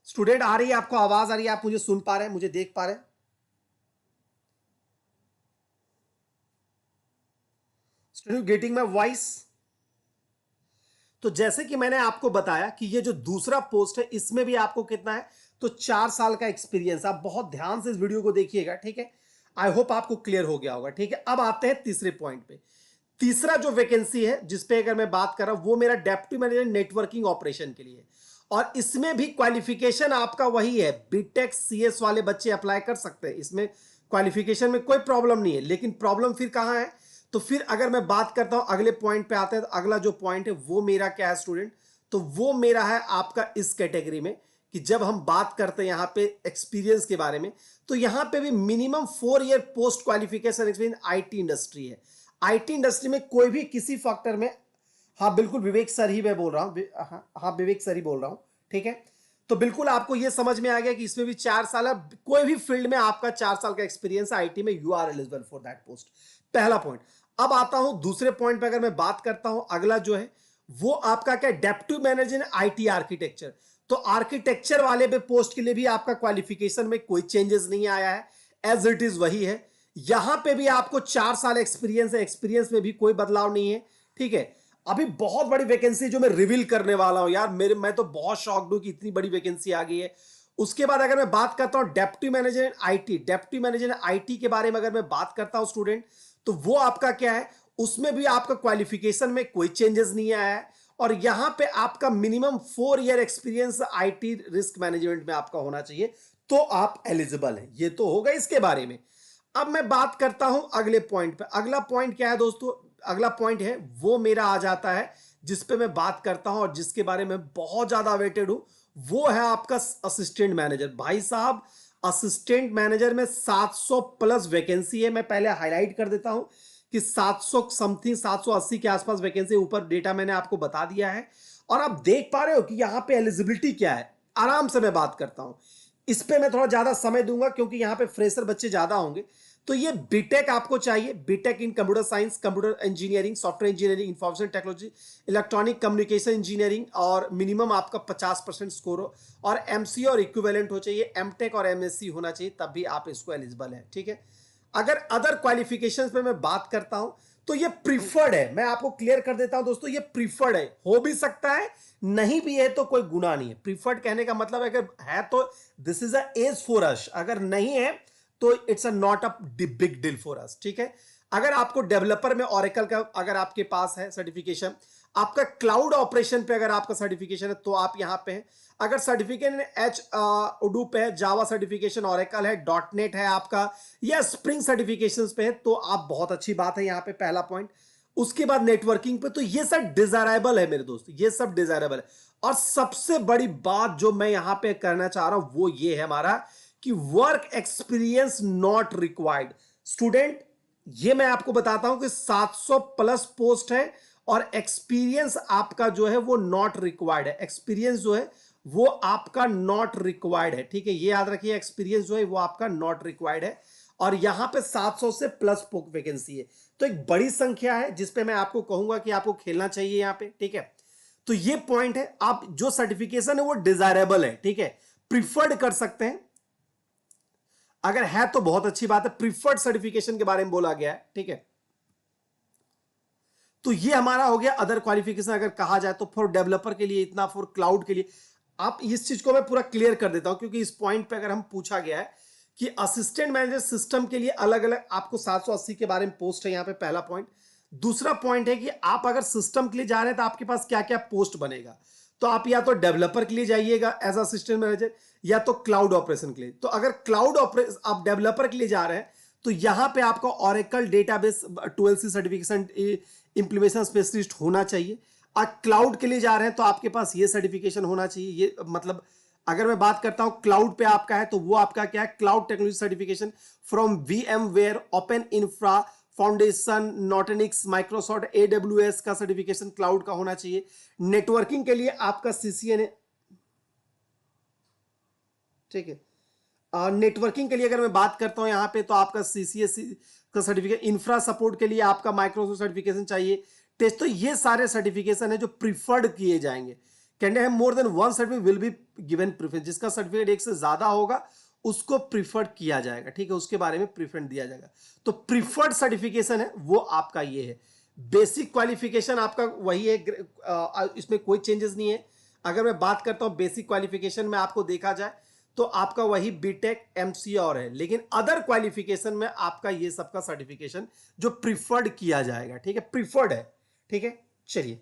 Student आ रही है, आपको आवाज आ रही है, आप मुझे सुन पा रहे हैं, मुझे देख पा रहे हैं? Student getting my voice? तो जैसे कि मैंने आपको बताया कि ये जो दूसरा पोस्ट है इसमें भी आपको कितना है, तो 4 साल का एक्सपीरियंस। आप बहुत ध्यान से इस वीडियो को देखिएगा, ठीक है। आई होप आपको क्लियर हो गया होगा, ठीक है। अब आते हैं तीसरे पॉइंट पे। तीसरा जो वैकेंसी है जिसपे अगर मैं बात कर रहा हूं वो मेरा डेप्टी मैनेजर नेटवर्किंग ऑपरेशन के लिए। और इसमें भी क्वालिफिकेशन आपका वही है, बीटेक सीएस वाले बच्चे अप्लाई कर सकते हैं। इसमें क्वालिफिकेशन में कोई प्रॉब्लम नहीं है, लेकिन प्रॉब्लम फिर कहां है? तो फिर अगर मैं बात करता हूं अगले पॉइंट पे आते हैं, तो अगला जो पॉइंट है वो मेरा क्या है स्टूडेंट? तो वो मेरा है आपका इस कैटेगरी में कि जब हम बात करते हैं यहां पे एक्सपीरियंस के बारे में, तो यहां पे भी minimum 4 year post qualification experience IT industry है। आईटी इंडस्ट्री में कोई भी किसी फैक्टर में, हाँ बिल्कुल विवेक सर ही मैं बोल रहा हूँ, हाँ विवेक सर ही बोल रहा हूँ, ठीक है। तो बिल्कुल आपको यह समझ में आ गया कि इसमें भी 4 साल है, कोई भी फील्ड में आपका 4 साल का एक्सपीरियंस आईटी में, you are eligible for that post. पहला पॉइंट। अब आता हूं दूसरे पॉइंट पे, अगर मैं बात करता हूं अगला जो है वो आपका क्या, डेप्टी मैनेजर आईटी आर्किटेक्चर। तो आर्किटेक्चर वाले पे पोस्ट के लिए भी आपका क्वालिफिकेशन में कोई चेंजेस नहीं आया है, एज इट इज वही है। यहां पे भी आपको 4 साल एक्सपीरियंस है, एक्सपीरियंस में भी कोई बदलाव नहीं है, ठीक है। अभी बहुत बड़ी वैकेंसी जो मैं रिवील करने वाला हूं यार, मैं तो बहुत शॉक्ड हूं कि इतनी बड़ी वैकेंसी आ गई है। उसके बाद अगर मैं बात करता हूं deputy manager IT, deputy manager IT के बारे में अगर मैं बात करता हूं स्टूडेंट, तो वो आपका क्या है, उसमें भी आपका क्वालिफिकेशन में कोई चेंजेस नहीं आया है। और यहां पे आपका minimum 4 year experience IT risk management में आपका होना चाहिए, तो आप एलिजिबल हैं। ये तो होगा इसके बारे में। अब मैं बात करता हूं अगले पॉइंट पे। अगला पॉइंट क्या है दोस्तों? अगला पॉइंट है वो मेरा आ जाता है जिस पे मैं बात करता हूं और जिसके बारे में बहुत ज्यादा अवेटेड हूं, वो है आपका असिस्टेंट मैनेजर। भाई साहब, असिस्टेंट मैनेजर में 700 प्लस वैकेंसी है। मैं पहले हाईलाइट कर देता हूं कि 700 समथिंग, 780 के आसपास वैकेंसी, ऊपर डेटा मैंने आपको बता दिया है। और आप देख पा रहे हो कि यहां पे एलिजिबिलिटी क्या है। आराम से मैं बात करता हूं, इस पे मैं थोड़ा ज्यादा समय दूंगा क्योंकि यहां पे फ्रेशर बच्चे ज्यादा होंगे। तो ये बीटेक आपको चाहिए, BTech in computer science, computer engineering, software engineering, information technology, electronic communication engineering, और मिनिमम आपका 50% स्कोर हो, और एमसी और इक्विवेलेंट हो चाहिए, एमटेक और एमएससी होना चाहिए, तब भी आप इसको एलिजिबल है, ठीक है। अगर अदर क्वालिफिकेशंस पे मैं बात करता हूं तो ये प्रीफर्ड है। मैं आपको क्लियर कर देता हूं दोस्तों, ये प्रीफर्ड है, हो भी सकता है, नहीं भी है तो कोई गुनाह नहीं है। प्रीफर्ड कहने का मतलब अगर है तो this is a edge for us, अगर नहीं है तो it's a not a big deal for us, ठीक है। अगर आपको डेवलपर में ऑरेकल का अगर आपके पास है सर्टिफिकेशन, आपका क्लाउड ऑपरेशन पे अगर आपका सर्टिफिकेशन है तो आप यहां पे हैं। अगर सर्टिफिकेशन एच उडूप है, जावा सर्टिफिकेशन ऑरेकल है, डॉट नेट है आपका, या स्प्रिंग सर्टिफिकेशन पे है, तो आप बहुत अच्छी बात है यहां पे, पहला पॉइंट। उसके बाद नेटवर्किंग पे, तो ये सब डिजायरेबल है मेरे दोस्त, ये सब डिजायरेबल है। और सबसे बड़ी बात जो मैं यहां पे करना चाह रहा हूं वो ये है हमारा कि work experience not required. Student, ये मैं आपको बताता हूं कि 700 प्लस पोस्ट है और एक्सपीरियंस आपका जो है वो नॉट रिक्वायर्ड है। एक्सपीरियंस जो है वो आपका नॉट रिक्वायर्ड है, ठीक है, ये याद रखिए, एक्सपीरियंस जो है वो आपका नॉट रिक्वायर्ड है। और यहां पे 700 से प्लस वैकेंसी है, तो एक बड़ी संख्या है जिसपे मैं आपको कहूंगा कि आपको खेलना चाहिए यहां पे, ठीक है। तो ये पॉइंट है, आप जो सर्टिफिकेशन है वो डिजायरेबल है, ठीक है, प्रिफर्ड कर सकते हैं। अगर है तो बहुत अच्छी बात है, प्रिफर्ड सर्टिफिकेशन के बारे में बोला गया है, ठीक है। तो ये हमारा हो गया अदर क्वालिफिकेशन अगर कहा जाए तो, फॉर डेवलपर के लिए इतना, फॉर क्लाउड के लिए। आप इस चीज को मैं पूरा क्लियर कर देता हूं क्योंकि इस पॉइंट पे अगर हम पूछा गया है कि असिस्टेंट मैनेजर सिस्टम के लिए अलग अलग आपको 780 के बारे में पोस्ट है यहां पे, पहला पॉइंट। दूसरा पॉइंट है कि आप अगर सिस्टम के लिए जा रहे हैं तो आपके पास क्या क्या पोस्ट बनेगा। तो आप या तो डेवलपर के लिए जाइएगा एज असिस्टेंट मैनेजर, या तो क्लाउड ऑपरेशन के लिए। तो अगर क्लाउड ऑपरेशन आप डेवलपर के लिए जा रहे हैं तो यहां पे आपको oracle database 12C certification implementation specialist होना चाहिए। और क्लाउड के लिए जा रहे हैं तो आपके पास ये सर्टिफिकेशन होना चाहिए। ये मतलब अगर मैं बात करता हूं क्लाउड पे आपका है तो वो आपका क्या है, cloud technology certification from VMware, open infra foundation, Nutanix, Microsoft AWS का सर्टिफिकेशन क्लाउड का होना चाहिए। नेटवर्किंग के लिए आपका CCNA, ठीक है। नेटवर्किंग के लिए अगर मैं बात करता हूं यहां पे तो आपका CCSC का सर्टिफिकेट, इंफ्रा सपोर्ट के लिए आपका माइक्रोसॉफ्ट सर्टिफिकेशन चाहिए, टेस्ट। तो ये सारे सर्टिफिकेशन है जो प्रीफर्ड किए जाएंगे कैंडिडेट है more than one certificate will be given preference, जिसका सर्टिफिकेट एक से ज्यादा होगा उसको प्रीफर्ड किया जाएगा, ठीक है, उसके बारे में प्रेफरेंस दिया जाएगा। तो प्रीफर्ड सर्टिफिकेशन है वो आपका ये है। बेसिक क्वालिफिकेशन आपका वही है, इसमें कोई चेंजेस नहीं है। अगर मैं बात करता हूं बेसिक क्वालिफिकेशन में आपको देखा जाए तो आपका वही बीटेक एमसीए और है, लेकिन अदर क्वालिफिकेशन में आपका ये सबका सर्टिफिकेशन जो प्रीफर्ड किया जाएगा, ठीक है, प्रीफर्ड है, ठीक है। चलिए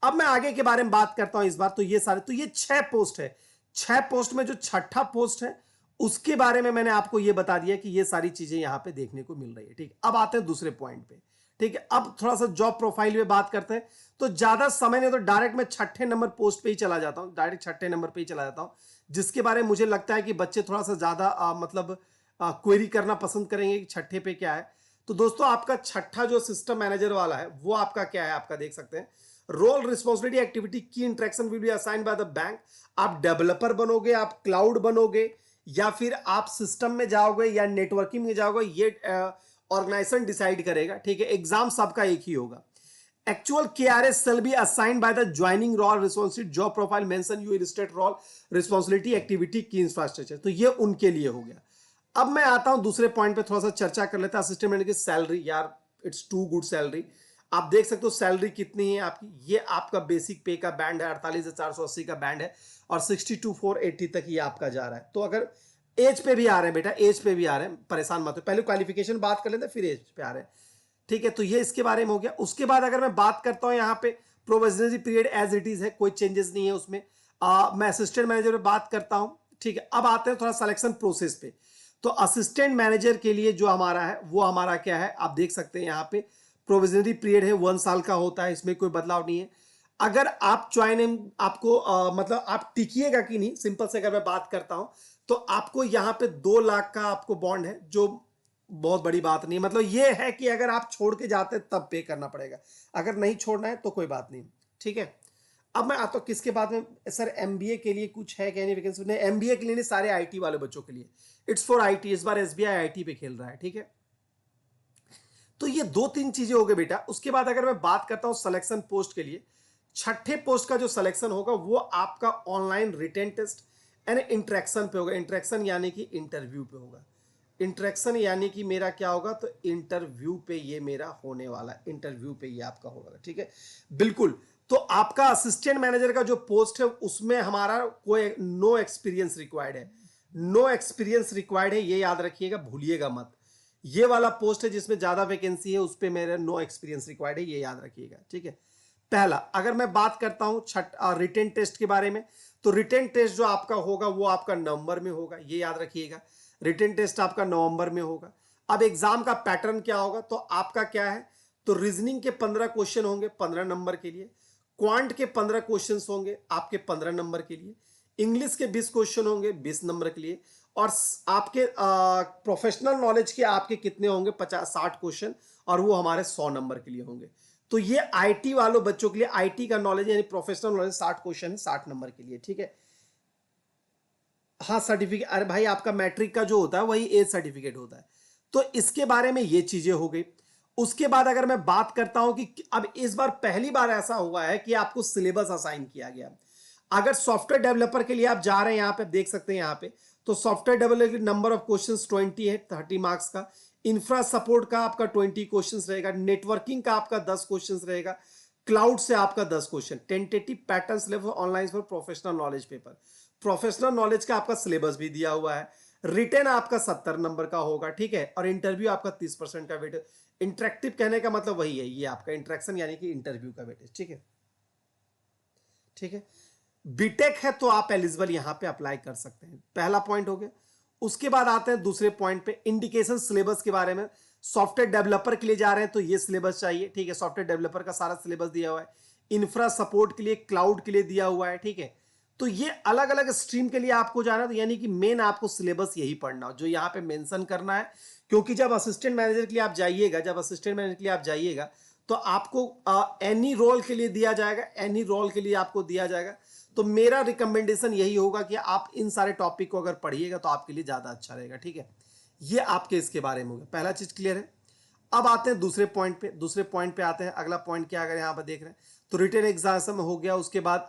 अब मैं आगे के बारे में बात करता हूं इस बार। तो ये सारे, तो ये 6 पोस्ट है, 6 पोस्ट में जो छठा पोस्ट है उसके बारे में मैंने आपको ये बता दिया कि ये सारी चीजें यहां पे देखने को मिल रही है, ठीक। अब आते हैं दूसरे पॉइंट पे, ठीक है। अब थोड़ा सा जॉब प्रोफाइल में बात करते हैं। तो ज्यादा समय नहीं, तो डायरेक्ट मैं छठे नंबर पोस्ट पे ही चला जाता हूं, डायरेक्ट छठे नंबर पे ही चला जाता हूं, जिसके बारे में मुझे लगता है कि बच्चे थोड़ा सा ज्यादा मतलब क्वेरी करना पसंद करेंगे कि छठे पे क्या है। तो दोस्तों आपका छठा जो सिस्टम मैनेजर वाला है वो आपका क्या है, आपका देख सकते हैं रोल रिस्पॉन्सिबिलिटी एक्टिविटी की interaction will be assigned by the bank. आप डेवलपर बनोगे, आप क्लाउड बनोगे, या फिर आप सिस्टम में जाओगे या नेटवर्किंग में जाओगे, ये ऑर्गेनाइजेशन डिसाइड करेगा, ठीक है। एग्जाम सबका एक ही होगा। Actual KRS shall be assigned by the joining role responsibility job profile mention you illustrate role responsibility activity की इंफ्रास्ट्रक्चर। तो ये उनके लिए हो गया। अब मैं आता हूं दूसरे पॉइंट पे, थोड़ा सा चर्चा कर लेते हैं असिस्टेंट मैनेजर की सैलरी। यार इट्स टू गुड सैलरी। आप देख सकते हो सैलरी कितनी है आपकी, ये आपका बेसिक पे का बैंड है 48,480 का बैंड है, और 62,480 तक ये आपका जा रहा है। तो अगर एज पे भी आ रहे हैं बेटा, एज पे भी आ रहे हैं, परेशान मत हो, पहले क्वालिफिकेशन बात कर लेते हैं फिर एज पे आ रहे हैं, ठीक है। तो ये इसके बारे में हो गया। उसके बाद अगर मैं बात करता हूं यहाँ पे provisionary period as it is है, कोई चेंजेस नहीं है उसमें। मैं असिस्टेंट मैनेजर में बात करता हूं, ठीक है। अब आते हैं थोड़ा सिलेक्शन प्रोसेस पे। तो असिस्टेंट मैनेजर के लिए जो हमारा है वो हमारा क्या है, आप देख सकते हैं यहाँ पे प्रोविजनरी पीरियड है 1 साल का होता है, इसमें कोई बदलाव नहीं है। अगर आप ज्वाइन, आपको मतलब आप टिकिएगा कि नहीं, सिंपल से अगर मैं बात करता हूं तो आपको यहाँ पे 2 लाख का आपको बॉन्ड है, जो बहुत बड़ी बात नहीं, मतलब ये है कि अगर आप छोड़ के जाते तब पे करना पड़ेगा, अगर नहीं छोड़ना है तो कोई बात नहीं, ठीक है। अब मैं आता हूं किसके बाद में, सर एमबीए के लिए कुछ है क्या, नहीं वैकेंसी नहीं, एमबीए के लिए नहीं, सारे आईटी वाले बच्चों के लिए, इट्स फॉर आईटी। इस बार एसबीआई आईटी पे खेल रहा है, ठीक है। तो ये 2-3 चीजें हो गई बेटा। उसके बाद अगर मैं बात करता हूं सिलेक्शन पोस्ट के लिए, छठे पोस्ट का जो सिलेक्शन होगा वो आपका online written test and interaction पे होगा। इंटरेक्शन यानी कि इंटरव्यू पे होगा। इंटरेक्शन यानी कि मेरा क्या होगा, तो इंटरव्यू पे ये मेरा होने वाला, इंटरव्यू पे ये आपका होगा, ठीक है, बिल्कुल। तो आपका असिस्टेंट मैनेजर का जो पोस्ट है उसमें हमारा कोई नो एक्सपीरियंस रिक्वायर्ड है, नो एक्सपीरियंस रिक्वायर्ड है, ये याद रखिएगा, भूलिएगा मत। ये वाला पोस्ट है जिसमें ज्यादा वैकेंसी है, उस पर मेरा नो एक्सपीरियंस रिक्वायर्ड है, ये याद रखिएगा, ठीक है। पहला, अगर मैं बात करता हूं रिटेन टेस्ट के बारे में, तो रिटेन टेस्ट जो आपका होगा वो आपका नवंबर में होगा, ये याद रखिएगा, रिटेन टेस्ट आपका नवंबर में होगा। अब एग्जाम का पैटर्न क्या होगा, तो आपका क्या है, तो रीजनिंग के 15 क्वेश्चन होंगे 15 नंबर के लिए, क्वांट के 15 क्वेश्चन होंगे आपके 15 नंबर के लिए, इंग्लिश के 20 क्वेश्चन होंगे 20 नंबर के लिए, और आपके प्रोफेशनल नॉलेज के आपके कितने होंगे 50-60 क्वेश्चन, और वो हमारे 100 नंबर के लिए होंगे। तो ये आईटी वालों बच्चों के लिए, आईटी का नॉलेज यानी प्रोफेशनल नॉलेज 60 क्वेश्चन 60 नंबर के लिए, ठीक है। हाँ सर्टिफिकेट, अरे भाई आपका मैट्रिक का जो होता है वही एज सर्टिफिकेट होता है। तो इसके बारे में ये चीजें हो गई। उसके बाद अगर मैं बात करता हूं कि अब इस बार पहली बार ऐसा हुआ है कि आपको सिलेबस असाइन किया गया। अगर सॉफ्टवेयर डेवलपर के लिए आप जा रहे हैं, यहां पे देख सकते हैं, यहां पे तो software developer number of questions 20 है, 30 मार्क्स का। इंफ्रा सपोर्ट का आपका 20 क्वेश्चंस रहेगा, नेटवर्किंग का आपका 10 क्वेश्चंस रहेगा, क्लाउड से आपका 10 question. Tentative pattern syllabus online for professional knowledge paper, professional knowledge का आपका सिलेबस भी दिया हुआ है। रिटेन आपका 70 नंबर का होगा, ठीक है, और इंटरव्यू आपका 30% का वेटेज। इंटरेक्टिव कहने का मतलब वही है, ये आपका इंटरेक्शन यानी कि इंटरव्यू का वेटेज, ठीक है, ठीक है। बीटेक है तो आप एलिजिबल यहां पे अप्लाई कर सकते हैं, पहला पॉइंट हो गया। उसके बाद आते हैं दूसरे पॉइंट पे, इंडिकेशन सिलेबस के बारे में। सॉफ्टवेयर डेवलपर के लिए जा रहे हैं तो ये सिलेबस चाहिए, ठीक है, सॉफ्टवेयर डेवलपर का सारा सिलेबस दिया हुआ है। इंफ्रा सपोर्ट के लिए, क्लाउड के लिए दिया हुआ है, ठीक है। तो ये अलग अलग स्ट्रीम के लिए आपको जाना है, तो यानी कि मेन आपको सिलेबस यही पढ़ना हो जो यहाँ पे मेंशन करना है। क्योंकि जब असिस्टेंट मैनेजर के लिए आप जाइएगा, जब असिस्टेंट मैनेजर के लिए आप जाइएगा तो आपको एनी रोल के लिए दिया जाएगा, एनी रोल के लिए आपको दिया जाएगा। तो मेरा रिकमेंडेशन यही होगा कि आप इन सारे टॉपिक को अगर पढ़िएगा तो आपके लिए ज्यादा अच्छा रहेगा, ठीक है। ये आपके इसके बारे में होगा, पहला चीज क्लियर है। अब आते हैं दूसरे पॉइंट पे, दूसरे पॉइंट पे आते हैं। अगला पॉइंट क्या, अगर यहाँ पर देख रहे हैं तो रिटन एग्जाम हो गया। उसके बाद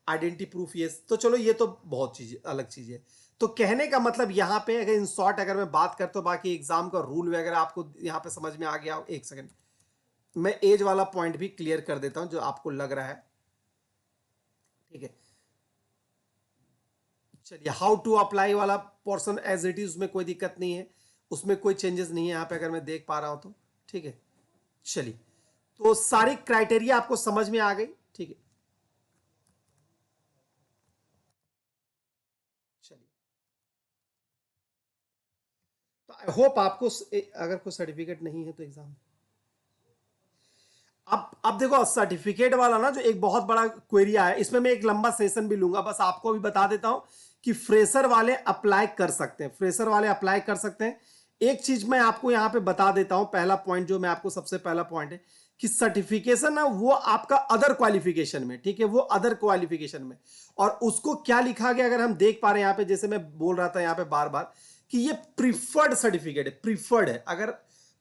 आइडेंटिटी प्रूफ ये, तो चलो ये तो बहुत चीज अलग चीज है। तो कहने का मतलब यहाँ पे अगर इन शॉर्ट अगर मैं बात करता हूँ, बाकी एग्जाम का रूल वगैरह आपको यहाँ पे समझ में आ गया। एक सेकंड, मैं एज वाला पॉइंट भी क्लियर कर देता हूँ जो आपको लग रहा है, ठीक है। चलिए, हाउ टू अप्लाई वाला पोर्शन एज इट इज, उसमें कोई दिक्कत नहीं है, उसमें कोई चेंजेस नहीं है यहाँ पे अगर मैं देख पा रहा हूँ तो, ठीक है। चलिए, तो सारी क्राइटेरिया आपको समझ में आ गई, ठीक है। चलिए, तो आई होप आपको अगर कोई सर्टिफिकेट नहीं है तो एग्जाम, अब देखो सर्टिफिकेट वाला ना जो एक बहुत बड़ा क्वेरी आया, इसमें मैं एक लंबा सेशन भी लूंगा, बस आपको भी बता देता हूं कि फ्रेशर वाले अप्लाई कर सकते हैं, फ्रेशर वाले अप्लाई कर सकते हैं। एक चीज मैं आपको यहां पे बता देता हूं, पहला पॉइंट जो मैं आपको सबसे पहला पॉइंट है कि सर्टिफिकेशन ना वो आपका अदर क्वालिफिकेशन में, ठीक है, वो अदर क्वालिफिकेशन में। और उसको क्या लिखा गया अगर हम देख पा रहे हैं यहां पे, जैसे मैं बोल रहा था यहां पे बार बार कि ये प्रिफर्ड सर्टिफिकेट है, प्रिफर्ड है। अगर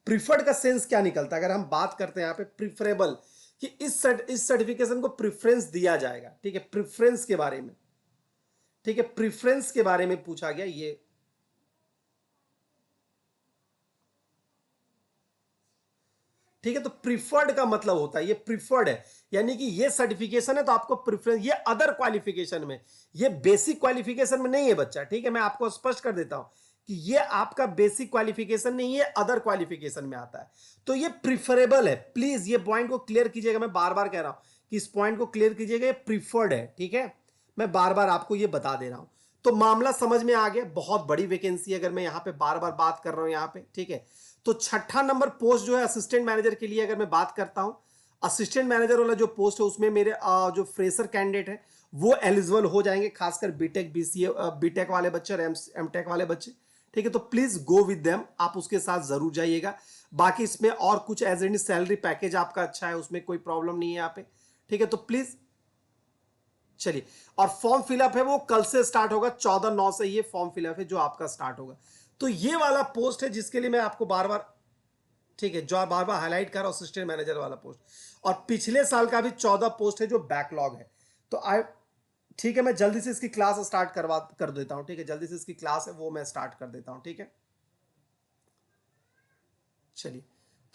प्रिफर्ड का सेंस क्या निकलता है अगर हम बात करते हैं यहां पे प्रिफरेबल, कि इस सर्टिफिकेशन को प्रेफरेंस दिया जाएगा, ठीक है, प्रेफरेंस के बारे में, ठीक है, प्रेफरेंस के बारे में पूछा गया ये, ठीक है। तो प्रिफर्ड का मतलब होता है ये प्रिफर्ड है, यानी कि ये सर्टिफिकेशन है तो आपको प्रेफरेंस, ये अदर क्वालिफिकेशन में, ये बेसिक क्वालिफिकेशन में नहीं है बच्चा, ठीक है। मैं आपको स्पष्ट कर देता हूं कि ये आपका बेसिक क्वालिफिकेशन नहीं है, अदर क्वालिफिकेशन में आता है। तो ये प्रिफरेबल है, प्लीज ये पॉइंट को क्लियर कीजिएगा, मैं बार बार कह रहा हूं कि इस पॉइंट को क्लियर कीजिएगा, ये प्रिफर्ड है, ठीक है। मैं बार बार आपको ये बता दे रहा हूं। तो मामला समझ में आ गया, बहुत बड़ी वैकेंसी अगर मैं यहां पे बार बार बात कर रहा हूं यहां पे, ठीक है। तो छठा नंबर पोस्ट जो है असिस्टेंट मैनेजर के लिए अगर मैं बात करता हूं, असिस्टेंट मैनेजर वाला जो पोस्ट है उसमें मेरे जो फ्रेशर कैंडिडेट है वो एलिजिबल हो जाएंगे, खासकर बीटेक बीसीए बीटेक वाले बच्चे और एमटेक वाले बच्चे, ठीक है। तो प्लीज गो विद देम, आप उसके साथ जरूर जाइएगा। बाकी इसमें और कुछ एज एनी सैलरी पैकेज आपका अच्छा है, उसमें कोई प्रॉब्लम नहीं है यहाँ पे, ठीक है। तो प्लीज चलिए, और फॉर्म फिलअप है वो कल से स्टार्ट होगा, 14/9 से ये फॉर्म फिलअप है जो आपका स्टार्ट होगा। तो ये वाला पोस्ट है जिसके लिए मैं आपको बार बार, ठीक है, जो बार बार हाईलाइट कर रहा हूं, असिस्टेंट मैनेजर वाला पोस्ट। और पिछले साल का भी 14 पोस्ट है जो बैकलॉग है। तो आई, ठीक है, मैं जल्दी से इसकी क्लास स्टार्ट कर देता हूं, ठीक है, जल्दी से इसकी क्लास है वो मैं स्टार्ट कर देता हूं, ठीक है। चलिए,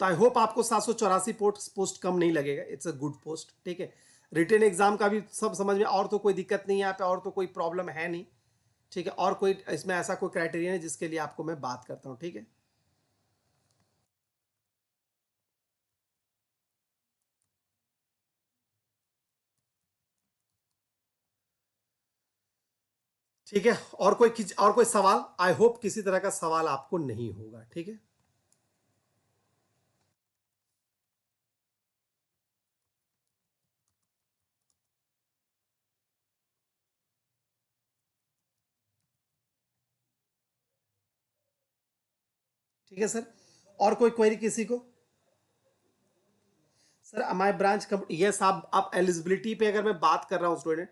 तो आई होप आपको 784 पोस्ट कम नहीं लगेगा, इट्स अ गुड पोस्ट, ठीक है। रिटन एग्जाम का भी सब समझ में, और तो कोई दिक्कत नहीं है यहाँ पे, और तो कोई प्रॉब्लम है नहीं, ठीक है। और कोई इसमें ऐसा कोई क्राइटेरिया है जिसके लिए आपको मैं बात करता हूँ, ठीक है। ठीक है, और कोई सवाल, आई होप किसी तरह का सवाल आपको नहीं होगा, ठीक है। ठीक है सर, और कोई क्वेरी किसी को? सर हमारे ब्रांच यस, आप एलिजिबिलिटी पे अगर मैं बात कर रहा हूँ स्टूडेंट,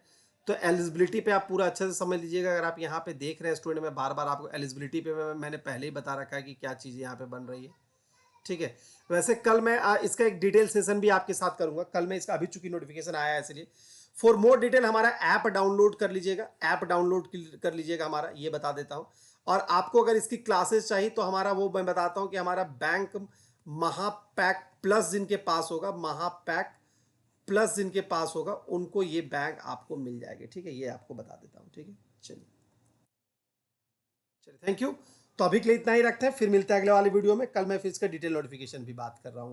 तो एलिजिबिलिटी पे आप पूरा अच्छे से समझ लीजिएगा। अगर आप यहाँ पे देख रहे हैं स्टूडेंट, मैं बार बार आपको एलिजिबिलिटी पे मैंने पहले ही बता रखा है कि क्या चीज़ यहाँ पे बन रही है, ठीक है। वैसे कल मैं इसका एक डिटेल सेशन भी आपके साथ करूंगा, कल मैं इसका, अभी चूंकि नोटिफिकेशन आया है इसलिए। फॉर मोर डिटेल हमारा ऐप डाउनलोड कर लीजिएगा, ऐप डाउनलोड कर लीजिएगा हमारा, ये बता देता हूं। और आपको अगर इसकी क्लासेस चाहिए तो हमारा वो मैं बताता हूं कि हमारा बैंक महापैक प्लस जिनके पास होगा, महापैक प्लस जिनके पास होगा उनको ये बैंक आपको मिल जाएगी, ठीक है, ये आपको बता देता हूं, ठीक है। चलिए, चलिए, थैंक यू। तो अभी के लिए इतना ही रखते हैं, फिर मिलते हैं अगले वाले वीडियो में। कल मैं फिर इसका डिटेल नोटिफिकेशन भी बात कर रहा हूँ।